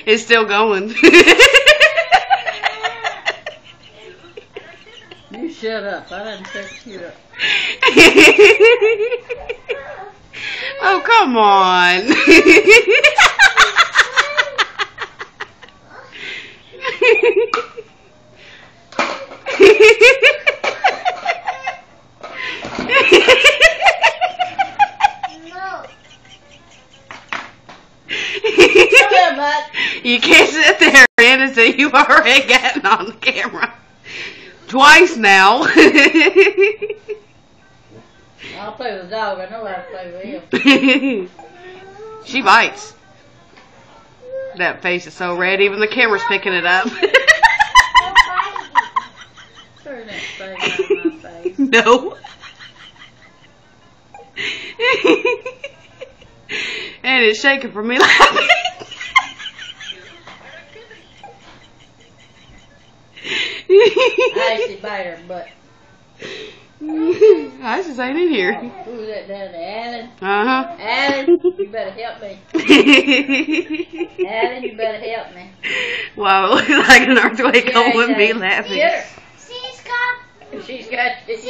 It's still going. You shut up. I didn't set you up. Oh, come on. You can't sit there and say you've already gotten on the camera. Twice now. I'll play with the dog. I know how to play with him. She bites. That face is so red, even the camera's picking it up. Turn that thing out of my face. No. And it's shaking from me laughing. I actually bite her butt. I just ain't in here. Who's that down there? Alan? Uh-huh. Alan, you better help me. Alan, you better help me. Wow, it looked like an earthquake with me laughing. Get her. She's got dessert.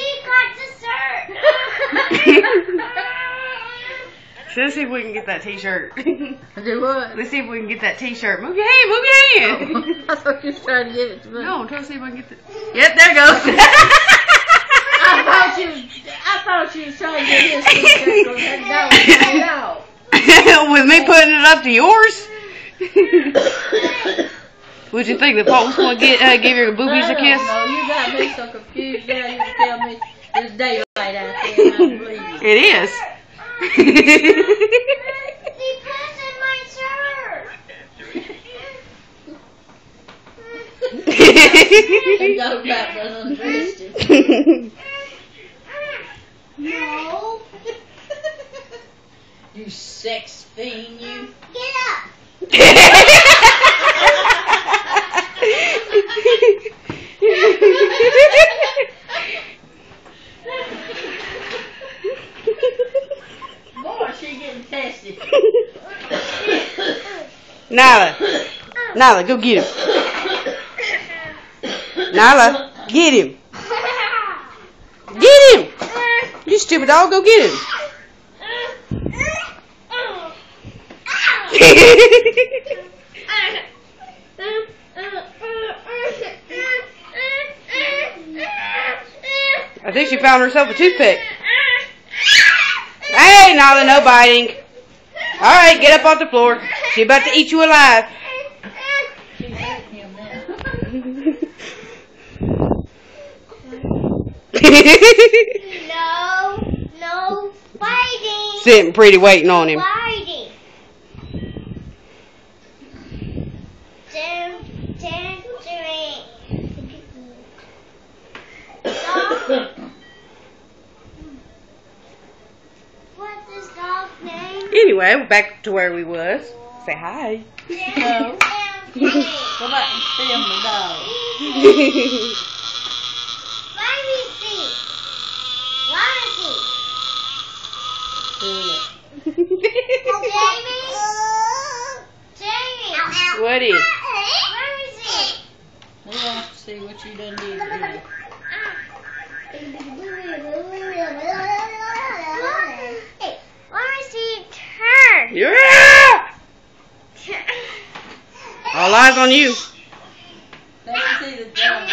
So let's see if we can get that t-shirt. Do what? Let's see if we can get that t-shirt. Move your hand, move your hand. I thought you was trying to get it to me. No, I'm trying to see if I can get the... Yep, there it goes. I thought she was trying to get his t-shirt from that dog. With me putting it up to yours? Would you think the folks want to give your boobies a kiss? No, you got me so confused now. You tell me there's daylight out there and I don't believe you. It is. He pissed in my shirt. He got back and undressed him. No. You sex fiend, you. Get up. Boy, she getting tested. Nyla, go get him. Nyla, get him. Get him. You stupid dog, go get him. I think she found herself a toothpick. Hey, Nyla, no biting. Alright, get up off the floor. She about to eat you alive. She's hurting him now. No fighting. Sitting pretty waiting on him. Fighting. What's this dog's name? Anyway, we're back to where we was. Say hi. No. Go back and film the dog. Let me see. Jamie. What is? Let me see. We want to see what you done did to her. Let me see turn. Yeah! All eyes on you. Let me see the dog.